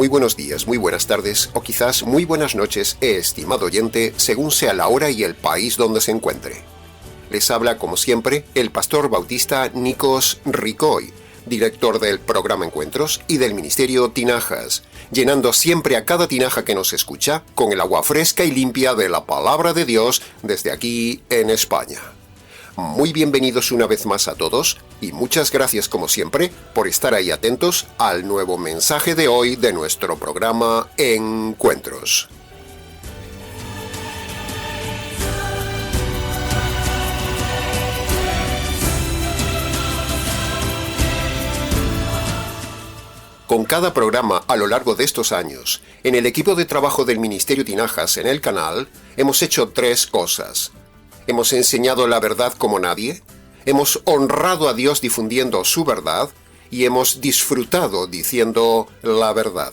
muy buenos días, muy buenas tardes o quizás muy buenas noches, estimado oyente, según sea la hora y el país donde se encuentre. Les habla, como siempre, el pastor bautista Nikos Ricoy, director del programa Encuentros y del ministerio Tinajas, llenando siempre a cada tinaja que nos escucha con el agua fresca y limpia de la palabra de Dios desde aquí en España. Muy bienvenidos una vez más a todos y muchas gracias como siempre por estar ahí atentos al nuevo mensaje de hoy de nuestro programa Encuentros. Con cada programa a lo largo de estos años, en el equipo de trabajo del Ministerio Tinajas en el canal, hemos hecho 3 cosas. Hemos enseñado la verdad como nadie, hemos honrado a Dios difundiendo su verdad y hemos disfrutado diciendo la verdad.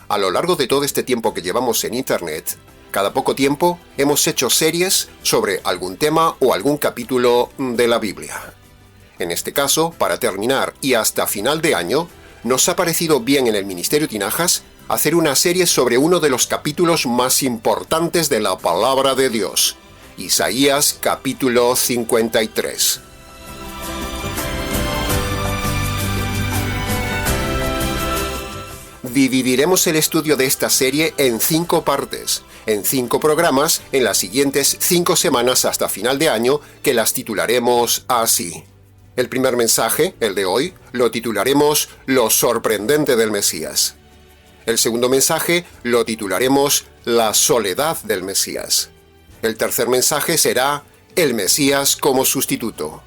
A lo largo de todo este tiempo que llevamos en Internet, cada poco tiempo hemos hecho series sobre algún tema o algún capítulo de la Biblia. En este caso, para terminar y hasta final de año, nos ha parecido bien en el Ministerio Tinajas hacer una serie sobre uno de los capítulos más importantes de la Palabra de Dios, Isaías capítulo 53. Dividiremos el estudio de esta serie en 5 partes, en 5 programas, en las siguientes 5 semanas hasta final de año, que las titularemos así. El primer mensaje, el de hoy, lo titularemos Lo sorprendente del Mesías. El segundo mensaje lo titularemos La soledad del Mesías. El tercer mensaje será El Mesías como sustituto.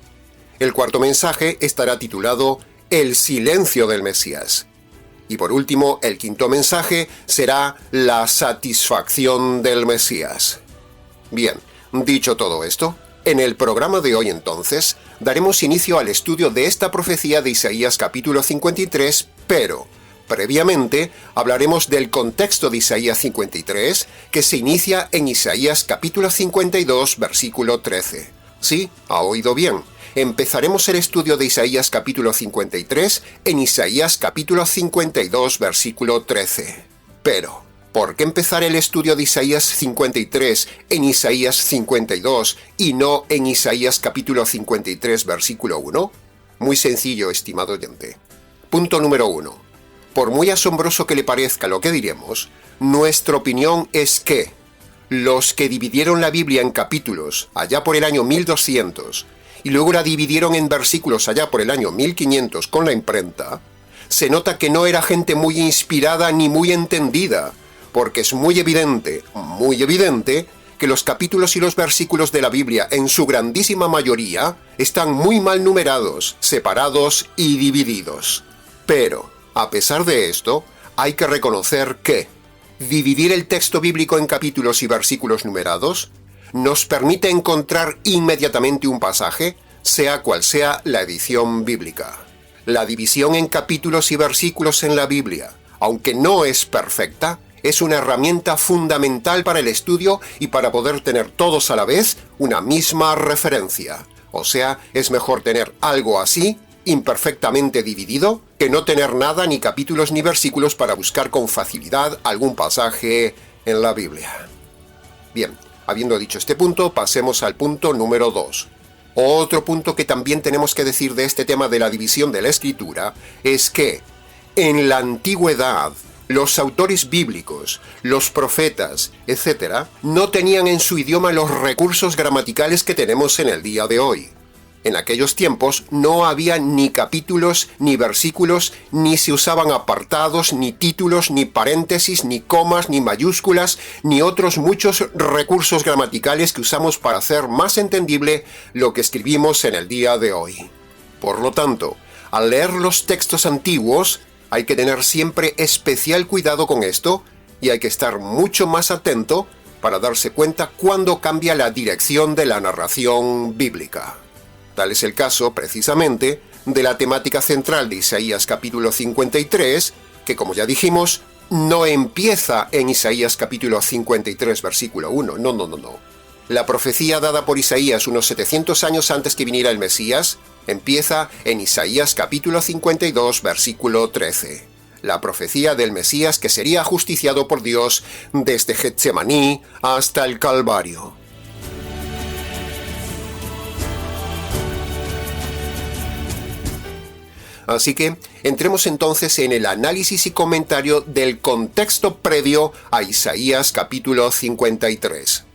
El cuarto mensaje estará titulado El silencio del Mesías. Y por último, el quinto mensaje será La satisfacción del Mesías. Bien, dicho todo esto, en el programa de hoy entonces, daremos inicio al estudio de esta profecía de Isaías capítulo 53, pero previamente hablaremos del contexto de Isaías 53, que se inicia en Isaías capítulo 52, versículo 13. Sí, ha oído bien. Empezaremos el estudio de Isaías capítulo 53 en Isaías capítulo 52, versículo 13. Pero, ¿por qué empezar el estudio de Isaías 53 en Isaías 52 y no en Isaías capítulo 53, versículo 1? Muy sencillo, estimado oyente. Punto número 1. Por muy asombroso que le parezca lo que diremos, nuestra opinión es que los que dividieron la Biblia en capítulos allá por el año 1200 y luego la dividieron en versículos allá por el año 1500 con la imprenta, se nota que no era gente muy inspirada ni muy entendida, porque es muy evidente, que los capítulos y los versículos de la Biblia en su grandísima mayoría están muy mal numerados, separados y divididos. Pero a pesar de esto, hay que reconocer que dividir el texto bíblico en capítulos y versículos numerados nos permite encontrar inmediatamente un pasaje, sea cual sea la edición bíblica. La división en capítulos y versículos en la Biblia, aunque no es perfecta, es una herramienta fundamental para el estudio y para poder tener todos a la vez una misma referencia. O sea, es mejor tener algo así, imperfectamente dividido, que no tener nada, ni capítulos ni versículos para buscar con facilidad algún pasaje en la Biblia. Bien, habiendo dicho este punto, pasemos al punto número 2. Otro punto que también tenemos que decir de este tema de la división de la Escritura es que, en la antigüedad, los autores bíblicos, los profetas, etc., no tenían en su idioma los recursos gramaticales que tenemos en el día de hoy. En aquellos tiempos no había ni capítulos, ni versículos, ni se usaban apartados, ni títulos, ni paréntesis, ni comas, ni mayúsculas, ni otros muchos recursos gramaticales que usamos para hacer más entendible lo que escribimos en el día de hoy. Por lo tanto, al leer los textos antiguos, hay que tener siempre especial cuidado con esto y hay que estar mucho más atento para darse cuenta cuando cambia la dirección de la narración bíblica. Tal es el caso, precisamente, de la temática central de Isaías capítulo 53, que como ya dijimos, no empieza en Isaías capítulo 53, versículo 1. No. La profecía dada por Isaías unos 700 años antes que viniera el Mesías empieza en Isaías capítulo 52, versículo 13. la profecía del Mesías que sería ajusticiado por Dios desde Getsemaní hasta el Calvario. Así que entremos entonces en el análisis y comentario del contexto previo a Isaías capítulo 53.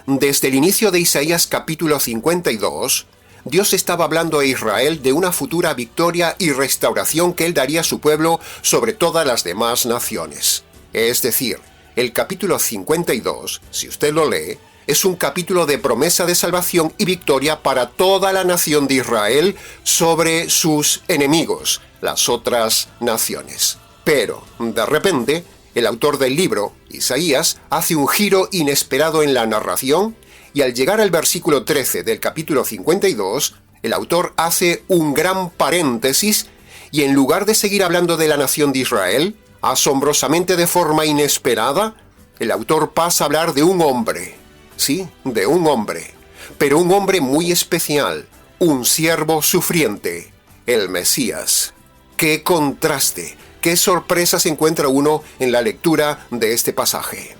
Desde el inicio de Isaías capítulo 52, Dios estaba hablando a Israel de una futura victoria y restauración que Él daría a su pueblo sobre todas las demás naciones. Es decir, el capítulo 52, si usted lo lee, es un capítulo de promesa de salvación y victoria para toda la nación de Israel sobre sus enemigos, las otras naciones. Pero, de repente, el autor del libro, Isaías, hace un giro inesperado en la narración y al llegar al versículo 13 del capítulo 52, el autor hace un gran paréntesis y en lugar de seguir hablando de la nación de Israel, asombrosamente de forma inesperada, el autor pasa a hablar de un hombre. Sí, de un hombre, pero un hombre muy especial, un siervo sufriente, el Mesías. ¡Qué contraste! ¡Qué sorpresa se encuentra uno en la lectura de este pasaje!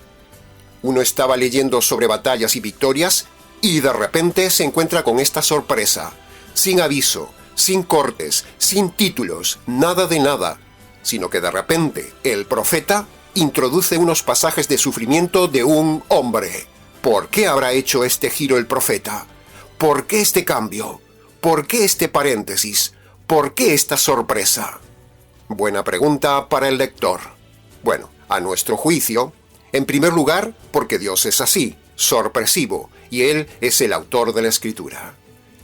Uno estaba leyendo sobre batallas y victorias y de repente se encuentra con esta sorpresa, sin aviso, sin cortes, sin títulos, nada de nada, sino que de repente el profeta introduce unos pasajes de sufrimiento de un hombre. ¿Por qué habrá hecho este giro el profeta? ¿Por qué este cambio? ¿Por qué este paréntesis? ¿Por qué esta sorpresa? Buena pregunta para el lector. Bueno, a nuestro juicio, en primer lugar, porque Dios es así, sorpresivo, y Él es el autor de la Escritura.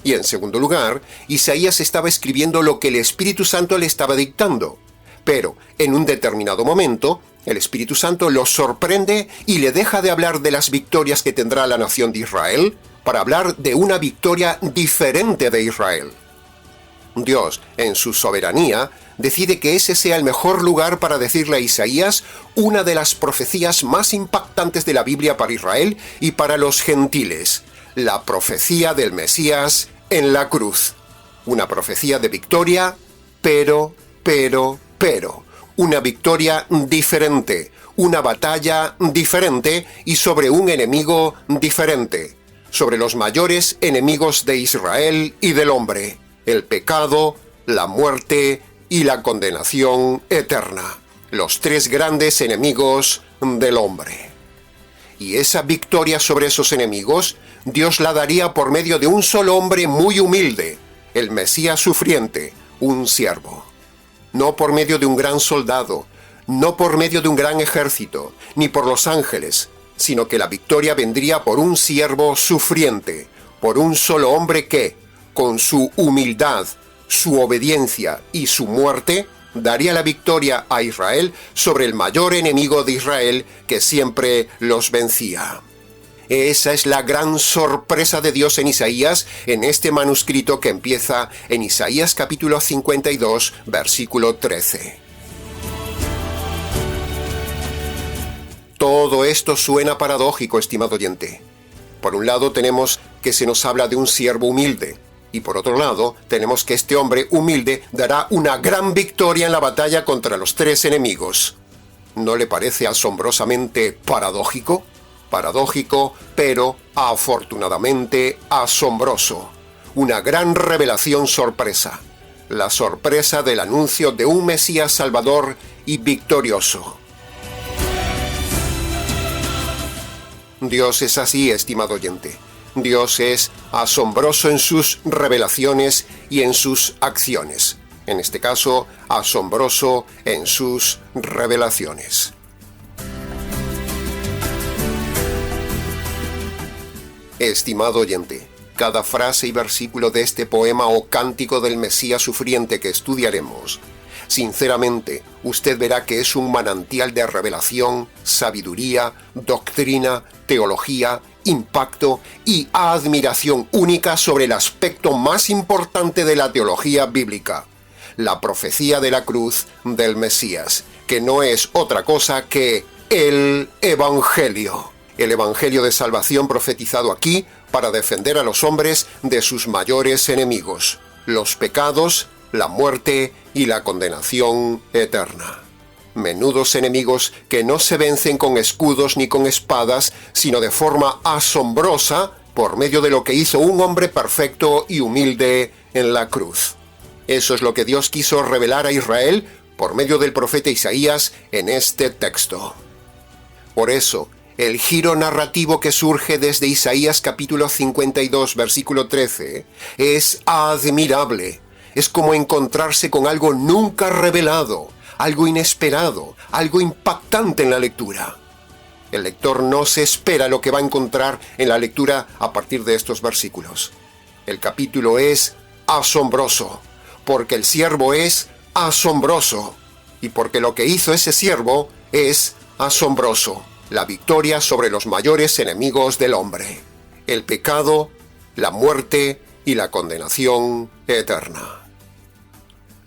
Y en segundo lugar, Isaías estaba escribiendo lo que el Espíritu Santo le estaba dictando. Pero, en un determinado momento, el Espíritu Santo lo sorprende y le deja de hablar de las victorias que tendrá la nación de Israel para hablar de una victoria diferente de Israel. Dios, en su soberanía, decide que ese sea el mejor lugar para decirle a Isaías una de las profecías más impactantes de la Biblia para Israel y para los gentiles, la profecía del Mesías en la cruz. Una profecía de victoria, pero, una victoria diferente, una batalla diferente y sobre un enemigo diferente, sobre los mayores enemigos de Israel y del hombre, el pecado, la muerte y la condenación eterna, los tres grandes enemigos del hombre. Y esa victoria sobre esos enemigos, Dios la daría por medio de un solo hombre muy humilde, el Mesías sufriente, un siervo. No por medio de un gran soldado, no por medio de un gran ejército, ni por los ángeles, sino que la victoria vendría por un siervo sufriente, por un solo hombre que, con su humildad, su obediencia y su muerte, daría la victoria a Israel sobre el mayor enemigo de Israel que siempre los vencía. Esa es la gran sorpresa de Dios en Isaías, en este manuscrito que empieza en Isaías capítulo 52, versículo 13. Todo esto suena paradójico, estimado oyente. Por un lado tenemos que se nos habla de un siervo humilde, y por otro lado tenemos que este hombre humilde dará una gran victoria en la batalla contra los tres enemigos. ¿No le parece asombrosamente paradójico? Paradójico, pero afortunadamente asombroso. Una gran revelación sorpresa. La sorpresa del anuncio de un Mesías salvador y victorioso. Dios es así, estimado oyente. Dios es asombroso en sus revelaciones y en sus acciones. En este caso, asombroso en sus revelaciones. Estimado oyente, cada frase y versículo de este poema o cántico del Mesías sufriente que estudiaremos, sinceramente, usted verá que es un manantial de revelación, sabiduría, doctrina, teología, impacto y admiración única sobre el aspecto más importante de la teología bíblica, la profecía de la cruz del Mesías, que no es otra cosa que el Evangelio. El Evangelio de salvación profetizado aquí para defender a los hombres de sus mayores enemigos, los pecados, la muerte y la condenación eterna. Menudos enemigos que no se vencen con escudos ni con espadas, sino de forma asombrosa por medio de lo que hizo un hombre perfecto y humilde en la cruz. Eso es lo que Dios quiso revelar a Israel por medio del profeta Isaías en este texto. Por eso, el giro narrativo que surge desde Isaías capítulo 52, versículo 13, es admirable. Es como encontrarse con algo nunca revelado, algo inesperado, algo impactante en la lectura. El lector no se espera lo que va a encontrar en la lectura a partir de estos versículos. El capítulo es asombroso, porque el siervo es asombroso, y porque lo que hizo ese siervo es asombroso. La victoria sobre los mayores enemigos del hombre: el pecado, la muerte y la condenación eterna.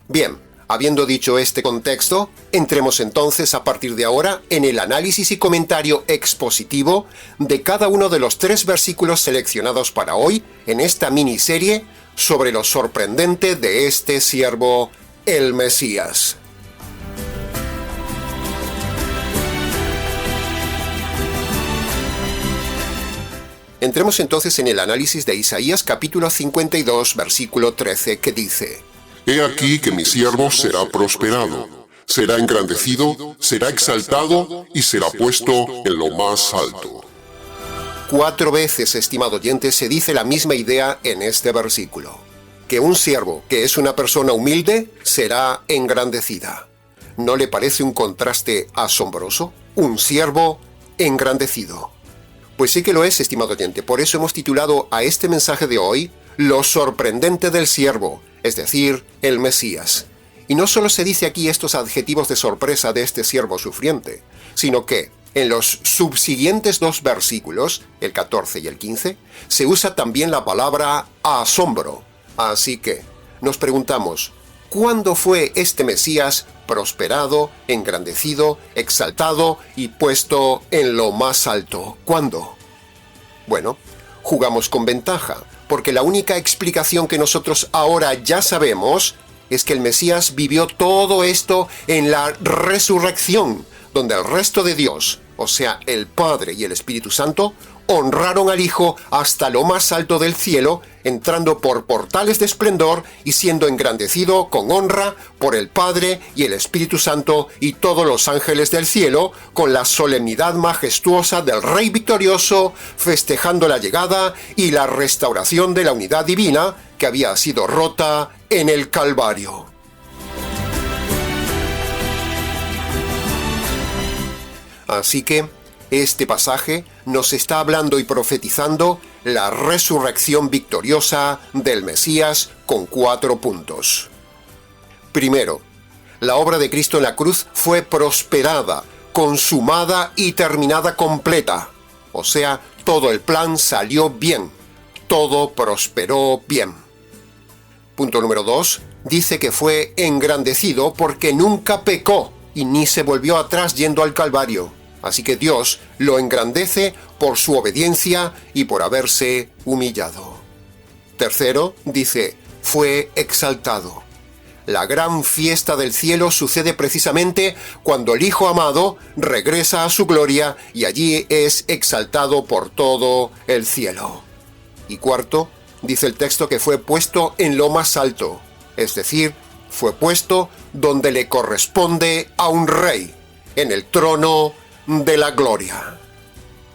Bien, habiendo dicho este contexto, entremos entonces a partir de ahora en el análisis y comentario expositivo de cada uno de los 3 versículos seleccionados para hoy en esta miniserie sobre lo sorprendente de este siervo, el Mesías. Entremos entonces en el análisis de Isaías capítulo 52, versículo 13, que dice: He aquí que mi siervo será prosperado, será engrandecido, será exaltado y será puesto en lo más alto. 4 veces, estimado oyente, se dice la misma idea en este versículo: que un siervo, que es una persona humilde, será engrandecida. ¿No le parece un contraste asombroso? Un siervo engrandecido. Pues sí que lo es, estimado oyente. Por eso hemos titulado a este mensaje de hoy Lo sorprendente del siervo, es decir, el Mesías. Y no solo se dice aquí estos adjetivos de sorpresa de este siervo sufriente, sino que en los subsiguientes 2 versículos, el 14 y el 15, se usa también la palabra asombro. Así que nos preguntamos, ¿cuándo fue este Mesías prosperado, engrandecido, exaltado y puesto en lo más alto? ¿Cuándo? Bueno, jugamos con ventaja, porque la única explicación que nosotros ahora ya sabemos es que el Mesías vivió todo esto en la resurrección, donde el resto de Dios, o sea, el Padre y el Espíritu Santo, honraron al Hijo hasta lo más alto del cielo, entrando por portales de esplendor y siendo engrandecido con honra por el Padre y el Espíritu Santo y todos los ángeles del cielo, con la solemnidad majestuosa del Rey victorioso, festejando la llegada y la restauración de la unidad divina que había sido rota en el Calvario. Así que este pasaje nos está hablando y profetizando la resurrección victoriosa del Mesías con 4 puntos. Primero, la obra de Cristo en la cruz fue prosperada, consumada y terminada completa. O sea, todo el plan salió bien, todo prosperó bien. Punto número 2, dice que fue engrandecido porque nunca pecó y ni se volvió atrás yendo al Calvario. Así que Dios lo engrandece por su obediencia y por haberse humillado. Tercero, dice, fue exaltado. La gran fiesta del cielo sucede precisamente cuando el Hijo amado regresa a su gloria y allí es exaltado por todo el cielo. Y cuarto, dice el texto que fue puesto en lo más alto, es decir, fue puesto donde le corresponde a un rey, en el trono de la gloria.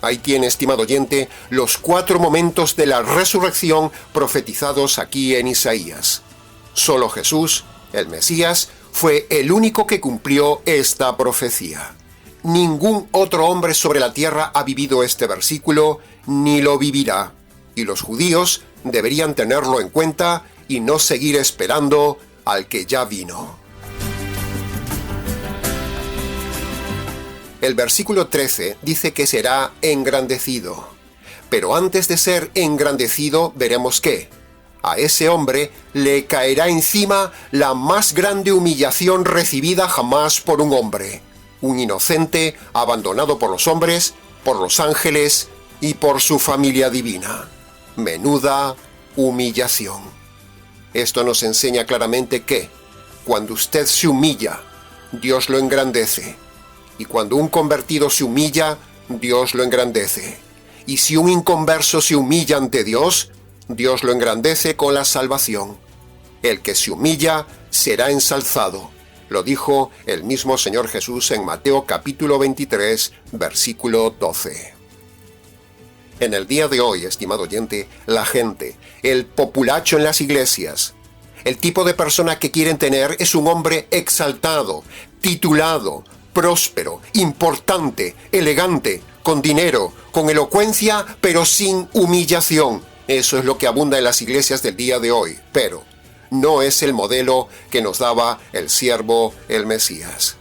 Ahí tiene, estimado oyente, los 4 momentos de la resurrección profetizados aquí en Isaías. Solo Jesús, el Mesías, fue el único que cumplió esta profecía. Ningún otro hombre sobre la tierra ha vivido este versículo, ni lo vivirá. Y los judíos deberían tenerlo en cuenta y no seguir esperando al que ya vino. El versículo 13 dice que será engrandecido. Pero antes de ser engrandecido, veremos que a ese hombre le caerá encima la más grande humillación recibida jamás por un hombre. Un inocente abandonado por los hombres, por los ángeles y por su familia divina. Menuda humillación. Esto nos enseña claramente que, cuando usted se humilla, Dios lo engrandece. Y cuando un convertido se humilla, Dios lo engrandece. Y si un inconverso se humilla ante Dios, Dios lo engrandece con la salvación. El que se humilla será ensalzado. Lo dijo el mismo Señor Jesús en Mateo capítulo 23, versículo 12. En el día de hoy, estimado oyente, la gente, el populacho en las iglesias, el tipo de persona que quieren tener es un hombre exaltado, titulado, próspero, importante, elegante, con dinero, con elocuencia, pero sin humillación. Eso es lo que abunda en las iglesias del día de hoy, pero no es el modelo que nos daba el siervo, el Mesías.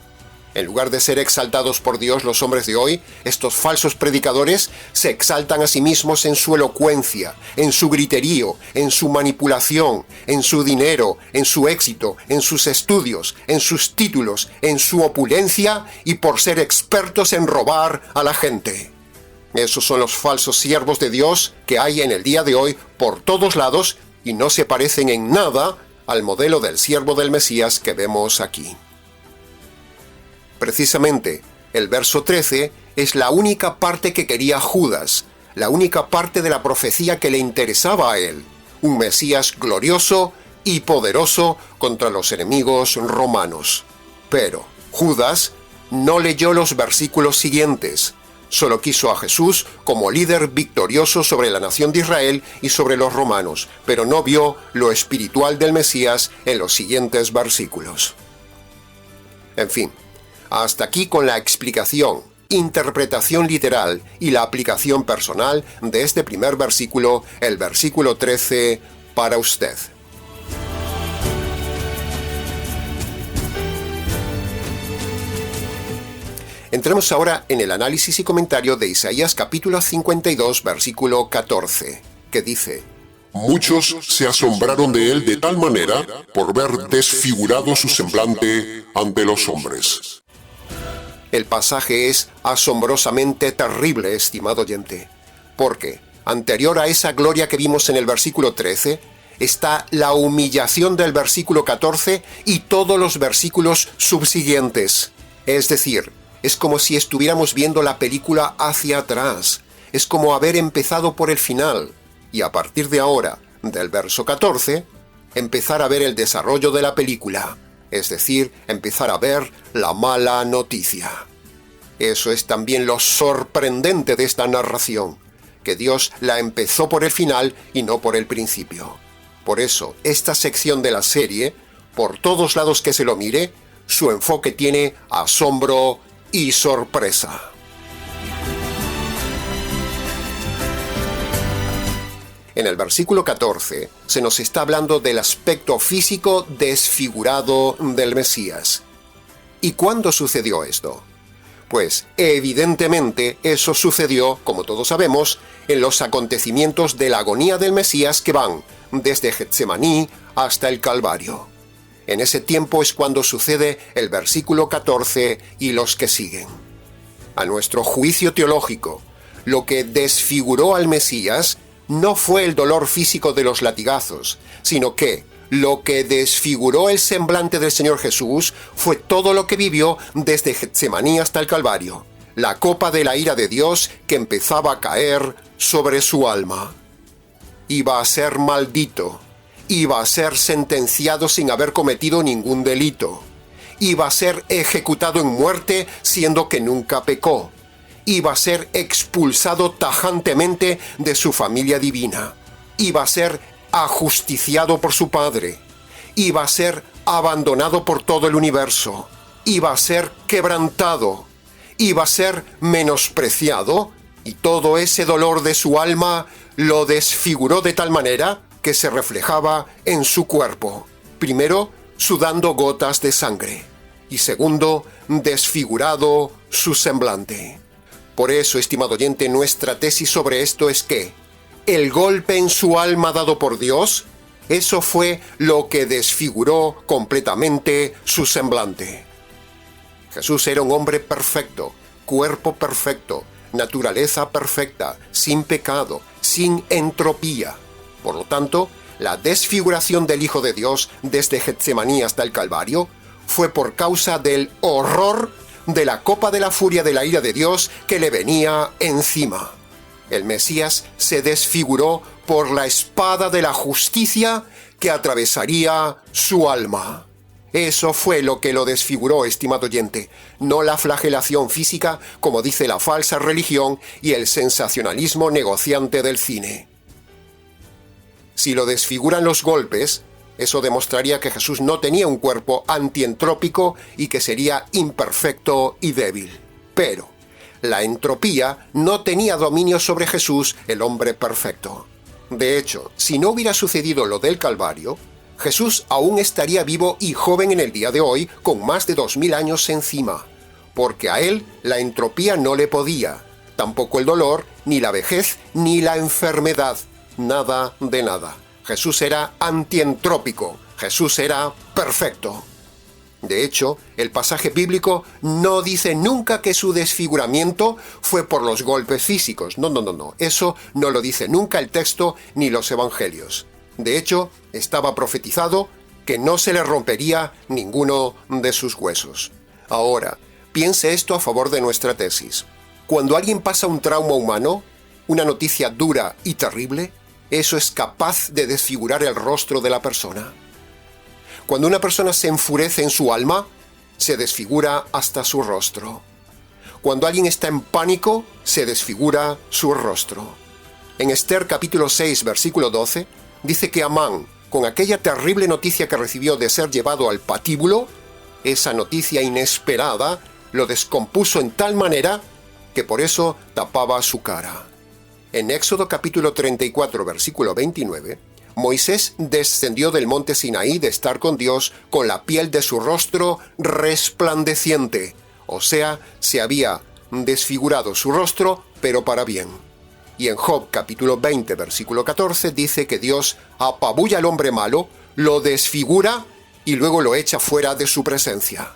En lugar de ser exaltados por Dios los hombres de hoy, estos falsos predicadores se exaltan a sí mismos en su elocuencia, en su griterío, en su manipulación, en su dinero, en su éxito, en sus estudios, en sus títulos, en su opulencia y por ser expertos en robar a la gente. Esos son los falsos siervos de Dios que hay en el día de hoy por todos lados y no se parecen en nada al modelo del siervo del Mesías que vemos aquí. Precisamente, el verso 13 es la única parte que quería Judas, la única parte de la profecía que le interesaba a él, un Mesías glorioso y poderoso contra los enemigos romanos. Pero Judas no leyó los versículos siguientes, solo quiso a Jesús como líder victorioso sobre la nación de Israel y sobre los romanos, pero no vio lo espiritual del Mesías en los siguientes versículos. En fin, hasta aquí con la explicación, interpretación literal y la aplicación personal de este primer versículo, el versículo 13, para usted. Entremos ahora en el análisis y comentario de Isaías capítulo 52, versículo 14, que dice: Muchos se asombraron de él de tal manera por ver desfigurado su semblante ante los hombres. El pasaje es asombrosamente terrible, estimado oyente, porque anterior a esa gloria que vimos en el versículo 13, está la humillación del versículo 14 y todos los versículos subsiguientes. Es decir, es como si estuviéramos viendo la película hacia atrás. Es como haber empezado por el final y a partir de ahora, del verso 14, empezar a ver el desarrollo de la película. Es decir, empezar a ver la mala noticia. Eso es también lo sorprendente de esta narración, que Dios la empezó por el final y no por el principio. Por eso, esta sección de la serie, por todos lados que se lo mire, su enfoque tiene asombro y sorpresa. En el versículo 14 se nos está hablando del aspecto físico desfigurado del Mesías. ¿Y cuándo sucedió esto? Pues evidentemente eso sucedió, como todos sabemos, en los acontecimientos de la agonía del Mesías que van desde Getsemaní hasta el Calvario. En ese tiempo es cuando sucede el versículo 14 y los que siguen. A nuestro juicio teológico, lo que desfiguró al Mesías no fue el dolor físico de los latigazos, sino que lo que desfiguró el semblante del Señor Jesús fue todo lo que vivió desde Getsemaní hasta el Calvario, la copa de la ira de Dios que empezaba a caer sobre su alma. Iba a ser maldito, iba a ser sentenciado sin haber cometido ningún delito, iba a ser ejecutado en muerte siendo que nunca pecó, iba a ser expulsado tajantemente de su familia divina, iba a ser ajusticiado por su Padre, iba a ser abandonado por todo el universo, iba a ser quebrantado, iba a ser menospreciado, y todo ese dolor de su alma lo desfiguró de tal manera que se reflejaba en su cuerpo, primero sudando gotas de sangre, y segundo, desfigurado su semblante. Por eso, estimado oyente, nuestra tesis sobre esto es que el golpe en su alma dado por Dios, eso fue lo que desfiguró completamente su semblante. Jesús era un hombre perfecto, cuerpo perfecto, naturaleza perfecta, sin pecado, sin entropía. Por lo tanto, la desfiguración del Hijo de Dios desde Getsemaní hasta el Calvario fue por causa del horror de la copa de la furia de la ira de Dios que le venía encima. El Mesías se desfiguró por la espada de la justicia que atravesaría su alma. Eso fue lo que lo desfiguró, estimado oyente, no la flagelación física, como dice la falsa religión y el sensacionalismo negociante del cine. Si lo desfiguran los golpes, eso demostraría que Jesús no tenía un cuerpo antientrópico y que sería imperfecto y débil. Pero la entropía no tenía dominio sobre Jesús, el hombre perfecto. De hecho, si no hubiera sucedido lo del Calvario, Jesús aún estaría vivo y joven en el día de hoy, con más de 2000 años encima, porque a él la entropía no le podía, tampoco el dolor, ni la vejez, ni la enfermedad, nada de nada. Jesús era antientrópico, Jesús era perfecto. De hecho, el pasaje bíblico no dice nunca que su desfiguramiento fue por los golpes físicos. No. Eso no lo dice nunca el texto ni los evangelios. De hecho, estaba profetizado que no se le rompería ninguno de sus huesos. Ahora, piense esto a favor de nuestra tesis. Cuando alguien pasa un trauma humano, una noticia dura y terrible, eso es capaz de desfigurar el rostro de la persona. Cuando una persona se enfurece en su alma, se desfigura hasta su rostro. Cuando alguien está en pánico, se desfigura su rostro. En Esther capítulo 6, versículo 12, dice que Amán, con aquella terrible noticia que recibió de ser llevado al patíbulo, esa noticia inesperada lo descompuso en tal manera que por eso tapaba su cara. En Éxodo capítulo 34, versículo 29, Moisés descendió del monte Sinaí de estar con Dios con la piel de su rostro resplandeciente, o sea, se había desfigurado su rostro, pero para bien. Y en Job capítulo 20, versículo 14, dice que Dios apabulla al hombre malo, lo desfigura y luego lo echa fuera de su presencia.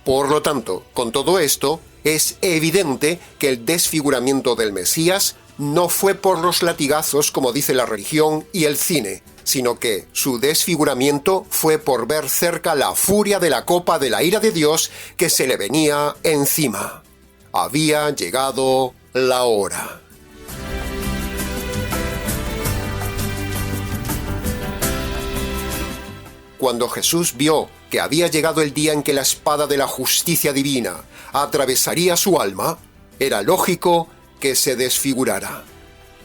Por lo tanto, con todo esto, es evidente que el desfiguramiento del Mesías no fue por los latigazos, como dice la religión y el cine, sino que su desfiguramiento fue por ver cerca la furia de la copa de la ira de Dios que se le venía encima. Había llegado la hora. Cuando Jesús vio que había llegado el día en que la espada de la justicia divina atravesaría su alma, era lógico que se desfigurara.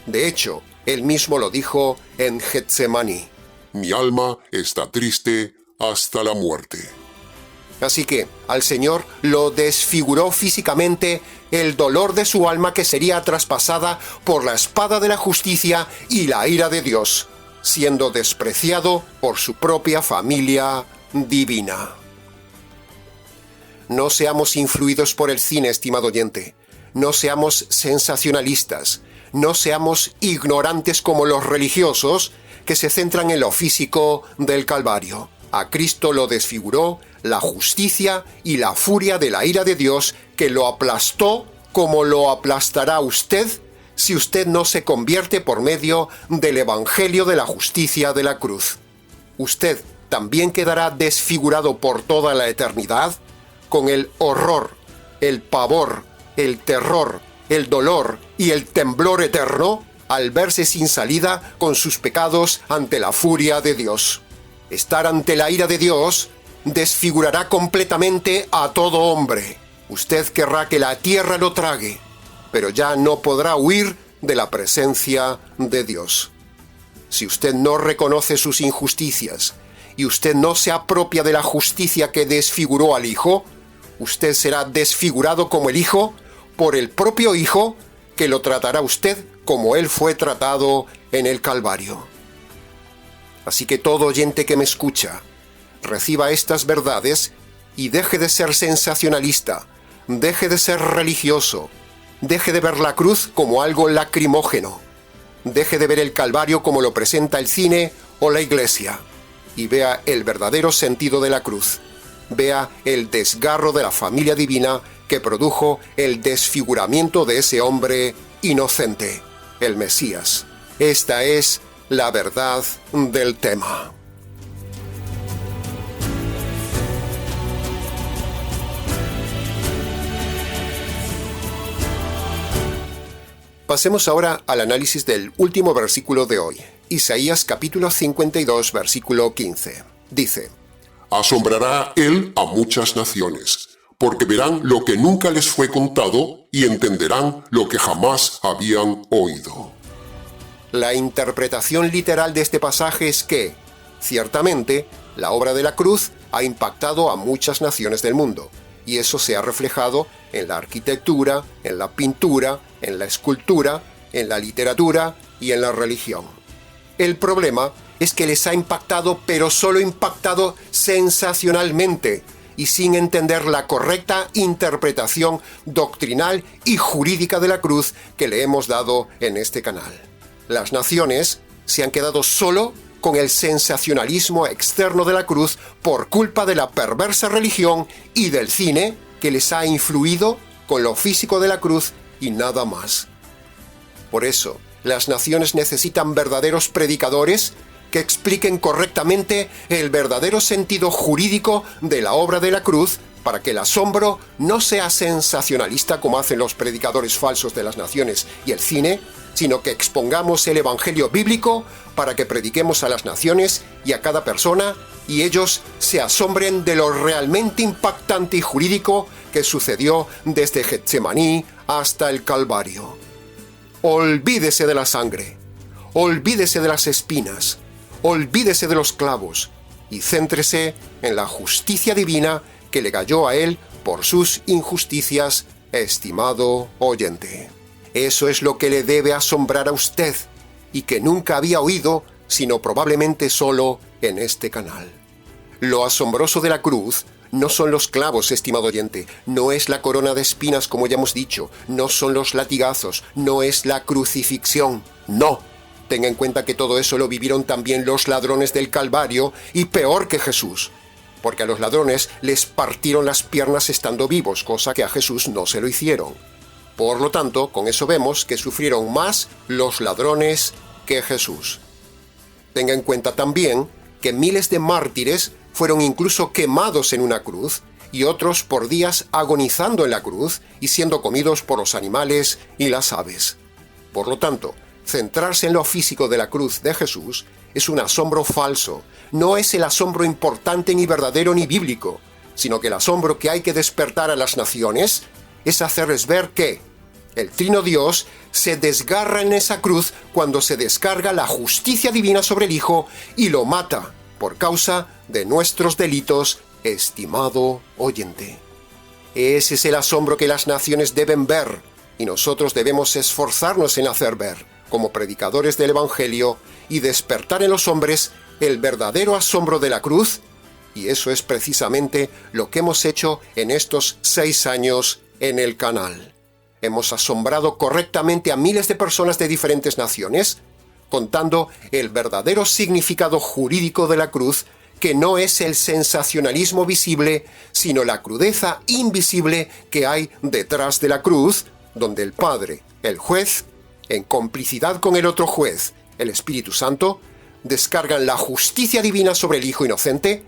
De hecho, él mismo lo dijo en Getsemaní. Mi alma está triste hasta la muerte. Así que al Señor lo desfiguró físicamente el dolor de su alma que sería traspasada por la espada de la justicia y la ira de Dios, siendo despreciado por su propia familia divina. No seamos influidos por el cine, estimado oyente. No seamos sensacionalistas. No seamos ignorantes como los religiosos que se centran en lo físico del Calvario. A Cristo lo desfiguró la justicia y la furia de la ira de Dios que lo aplastó como lo aplastará usted si usted no se convierte por medio del Evangelio de la justicia de la cruz. Usted también quedará desfigurado por toda la eternidad con el horror, el pavor, el terror, el dolor y el temblor eterno al verse sin salida con sus pecados ante la furia de Dios. Estar ante la ira de Dios desfigurará completamente a todo hombre. Usted querrá que la tierra lo trague, pero ya no podrá huir de la presencia de Dios. Si usted no reconoce sus injusticias y usted no se apropia de la justicia que desfiguró al Hijo, usted será desfigurado como el Hijo por el propio Hijo que lo tratará usted como Él fue tratado en el Calvario. Así que todo oyente que me escucha, reciba estas verdades y deje de ser sensacionalista, deje de ser religioso, deje de ver la cruz como algo lacrimógeno, deje de ver el Calvario como lo presenta el cine o la iglesia, y vea el verdadero sentido de la cruz. Vea el desgarro de la familia divina que produjo el desfiguramiento de ese hombre inocente, el Mesías. Esta es la verdad del tema. Pasemos ahora al análisis del último versículo de hoy, Isaías capítulo 52, versículo 15. Dice: Asombrará él a muchas naciones, porque verán lo que nunca les fue contado y entenderán lo que jamás habían oído. La interpretación literal de este pasaje es que, ciertamente, la obra de la cruz ha impactado a muchas naciones del mundo, y eso se ha reflejado en la arquitectura, en la pintura, en la escultura, en la literatura y en la religión. El problema es que les ha impactado, pero solo impactado sensacionalmente y sin entender la correcta interpretación doctrinal y jurídica de la cruz que le hemos dado en este canal. Las naciones se han quedado solo con el sensacionalismo externo de la cruz por culpa de la perversa religión y del cine que les ha influido con lo físico de la cruz y nada más. Por eso, las naciones necesitan verdaderos predicadores que expliquen correctamente el verdadero sentido jurídico de la obra de la cruz para que el asombro no sea sensacionalista como hacen los predicadores falsos de las naciones y el cine, sino que expongamos el evangelio bíblico para que prediquemos a las naciones y a cada persona y ellos se asombren de lo realmente impactante y jurídico que sucedió desde Getsemaní hasta el Calvario. Olvídese de la sangre, olvídese de las espinas, olvídese de los clavos y céntrese en la justicia divina que le cayó a él por sus injusticias, estimado oyente. Eso es lo que le debe asombrar a usted y que nunca había oído, sino probablemente solo en este canal. Lo asombroso de la cruz no son los clavos, estimado oyente, no es la corona de espinas como ya hemos dicho, no son los latigazos, no es la crucifixión, no. Tenga en cuenta que todo eso lo vivieron también los ladrones del Calvario y peor que Jesús, porque a los ladrones les partieron las piernas estando vivos, cosa que a Jesús no se lo hicieron. Por lo tanto, con eso vemos que sufrieron más los ladrones que Jesús. Tenga en cuenta también que miles de mártires fueron incluso quemados en una cruz y otros por días agonizando en la cruz y siendo comidos por los animales y las aves. Por lo tanto, centrarse en lo físico de la cruz de Jesús es un asombro falso, no es el asombro importante ni verdadero ni bíblico, sino que el asombro que hay que despertar a las naciones es hacerles ver que el Trino Dios se desgarra en esa cruz cuando se descarga la justicia divina sobre el Hijo y lo mata por causa de nuestros delitos, estimado oyente. Ese es el asombro que las naciones deben ver y nosotros debemos esforzarnos en hacer ver, como predicadores del Evangelio, y despertar en los hombres el verdadero asombro de la cruz, y eso es precisamente lo que hemos hecho en estos 6 años en el canal. Hemos asombrado correctamente a miles de personas de diferentes naciones, contando el verdadero significado jurídico de la cruz, que no es el sensacionalismo visible, sino la crudeza invisible que hay detrás de la cruz, donde el Padre, el juez, en complicidad con el otro juez, el Espíritu Santo, descargan la justicia divina sobre el Hijo inocente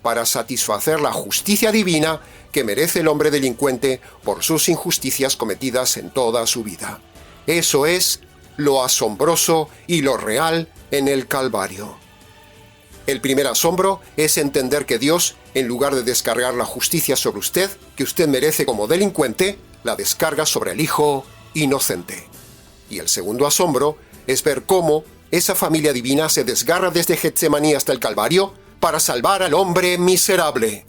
para satisfacer la justicia divina que merece el hombre delincuente por sus injusticias cometidas en toda su vida. Eso es lo asombroso y lo real en el Calvario. El primer asombro es entender que Dios, en lugar de descargar la justicia sobre usted, que usted merece como delincuente, la descarga sobre el Hijo inocente. Y el segundo asombro es ver cómo esa familia divina se desgarra desde Getsemaní hasta el Calvario para salvar al hombre miserable.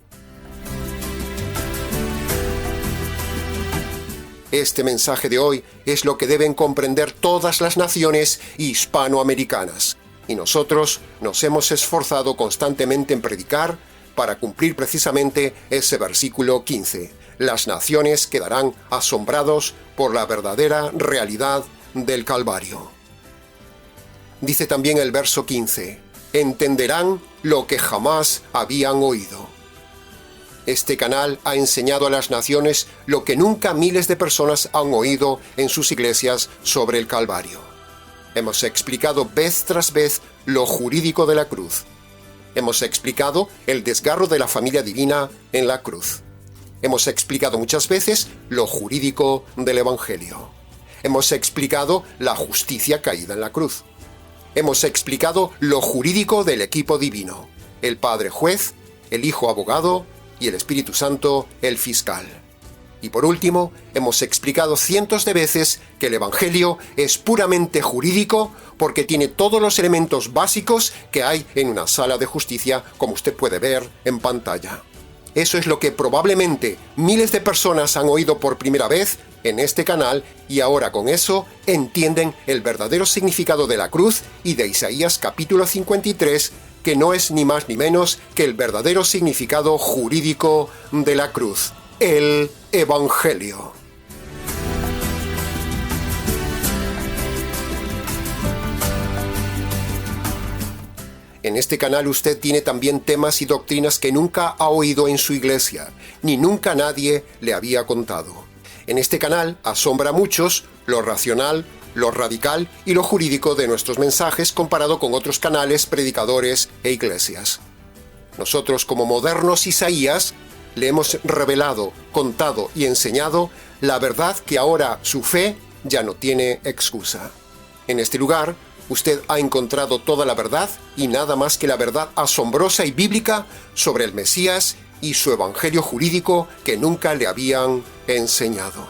Este mensaje de hoy es lo que deben comprender todas las naciones hispanoamericanas, y nosotros nos hemos esforzado constantemente en predicar para cumplir precisamente ese versículo 15. Las naciones quedarán asombrados por la verdadera realidad del Calvario. Dice también el verso 15, entenderán lo que jamás habían oído. Este canal ha enseñado a las naciones lo que nunca miles de personas han oído en sus iglesias sobre el Calvario. Hemos explicado vez tras vez lo jurídico de la cruz. Hemos explicado el desgarro de la familia divina en la cruz. Hemos explicado muchas veces lo jurídico del Evangelio. Hemos explicado la justicia caída en la cruz. Hemos explicado lo jurídico del equipo divino, el Padre juez, el Hijo abogado y el Espíritu Santo el fiscal. Y por último, hemos explicado cientos de veces que el Evangelio es puramente jurídico porque tiene todos los elementos básicos que hay en una sala de justicia, como usted puede ver en pantalla. Eso es lo que probablemente miles de personas han oído por primera vez en este canal y ahora con eso entienden el verdadero significado de la cruz y de Isaías capítulo 53, que no es ni más ni menos que el verdadero significado jurídico de la cruz, el Evangelio. En este canal usted tiene también temas y doctrinas que nunca ha oído en su iglesia, ni nunca nadie le había contado. En este canal asombra a muchos lo racional, lo radical y lo jurídico de nuestros mensajes comparado con otros canales, predicadores e iglesias. Nosotros, como modernos Isaías, le hemos revelado, contado y enseñado la verdad que ahora su fe ya no tiene excusa. En este lugar, usted ha encontrado toda la verdad y nada más que la verdad asombrosa y bíblica sobre el Mesías y su evangelio jurídico que nunca le habían enseñado.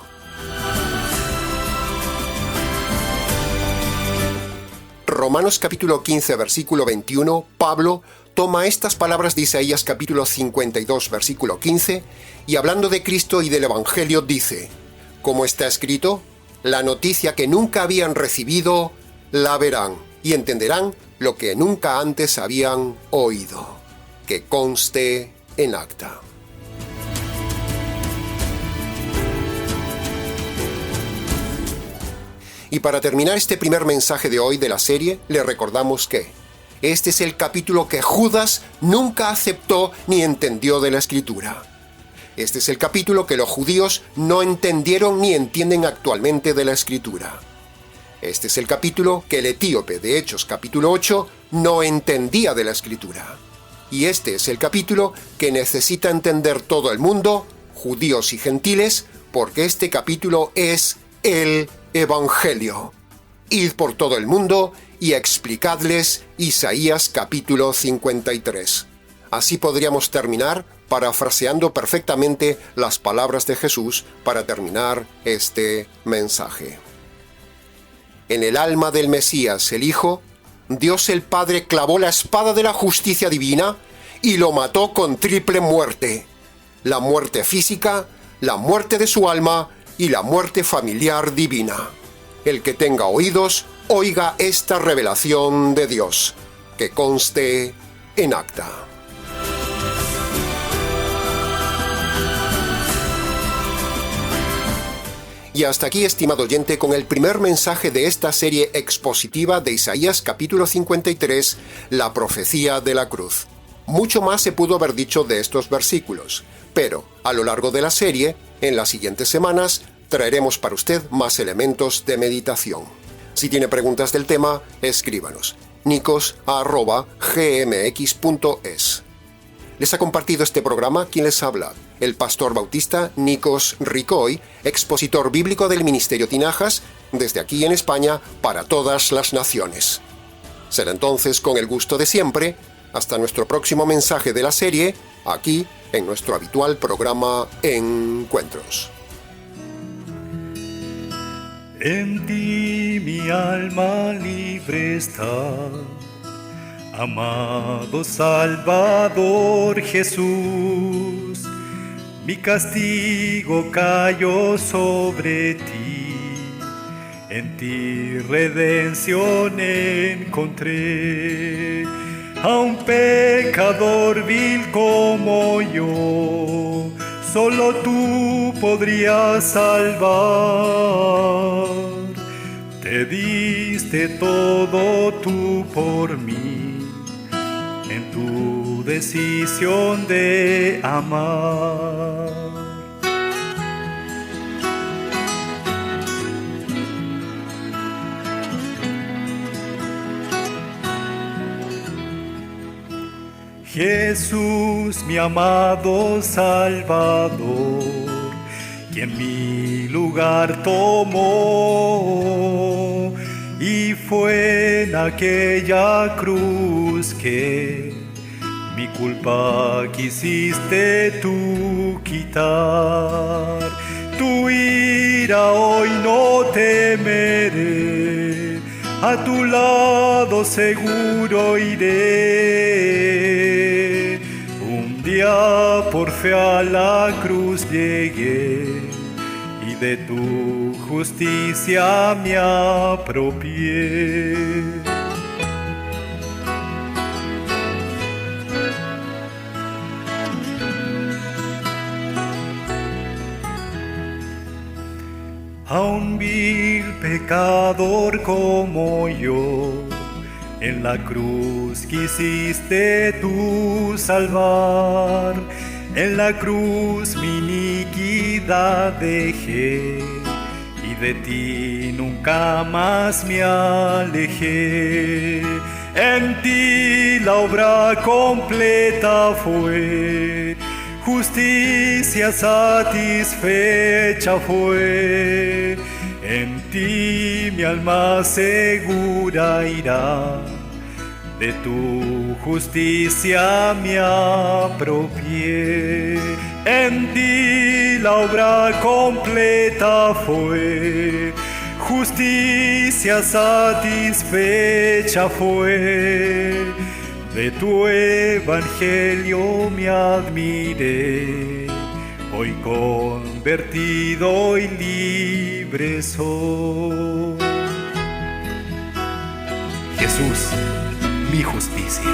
Romanos capítulo 15, versículo 21, Pablo toma estas palabras de Isaías capítulo 52, versículo 15, y hablando de Cristo y del evangelio dice, como está escrito, la noticia que nunca habían recibido, la verán y entenderán lo que nunca antes habían oído. Que conste en acta. Y para terminar este primer mensaje de hoy de la serie, le recordamos que este es el capítulo que Judas nunca aceptó ni entendió de la Escritura. Este es el capítulo que los judíos no entendieron ni entienden actualmente de la Escritura. Este es el capítulo que el etíope de Hechos capítulo 8 no entendía de la Escritura. Y este es el capítulo que necesita entender todo el mundo, judíos y gentiles, porque este capítulo es el Evangelio. Id por todo el mundo y explicadles Isaías capítulo 53. Así podríamos terminar parafraseando perfectamente las palabras de Jesús para terminar este mensaje. En el alma del Mesías, el Hijo, Dios el Padre clavó la espada de la justicia divina y lo mató con triple muerte: la muerte física, la muerte de su alma y la muerte familiar divina. El que tenga oídos, oiga esta revelación de Dios, que conste en acta. Y hasta aquí, estimado oyente, con el primer mensaje de esta serie expositiva de Isaías capítulo 53, la profecía de la cruz. Mucho más se pudo haber dicho de estos versículos, pero a lo largo de la serie, en las siguientes semanas, traeremos para usted más elementos de meditación. Si tiene preguntas del tema, escríbanos. nicos@gmx.es. Les ha compartido este programa quien les habla, el pastor bautista Nikos Ricoy, expositor bíblico del Ministerio Tinajas, desde aquí en España para todas las naciones. Será entonces con el gusto de siempre, hasta nuestro próximo mensaje de la serie, aquí en nuestro habitual programa Encuentros. En ti mi alma libre está, amado Salvador Jesús, mi castigo cayó sobre ti, en ti redención encontré, a un pecador vil como yo, solo tú podrías salvar. Te diste todo tú por mí, en tu decisión de amar. Jesús, mi amado Salvador, quien mi lugar tomó, y fue en aquella cruz que mi culpa quisiste tú quitar. Tu ira hoy no temeré, a tu lado seguro iré. Un día por fe a la cruz llegué, y de tu justicia me apropié. A un vil pecador como yo, en la cruz quisiste tú salvar. En la cruz mi iniquidad dejé, y de ti nunca más me alejé. En ti la obra completa fue, justicia satisfecha fue. En ti mi alma segura irá, de tu justicia me apropié. En ti la obra completa fue, justicia satisfecha fue. De tu evangelio me admiré, hoy convertido y libre soy. Jesús, mi justicia.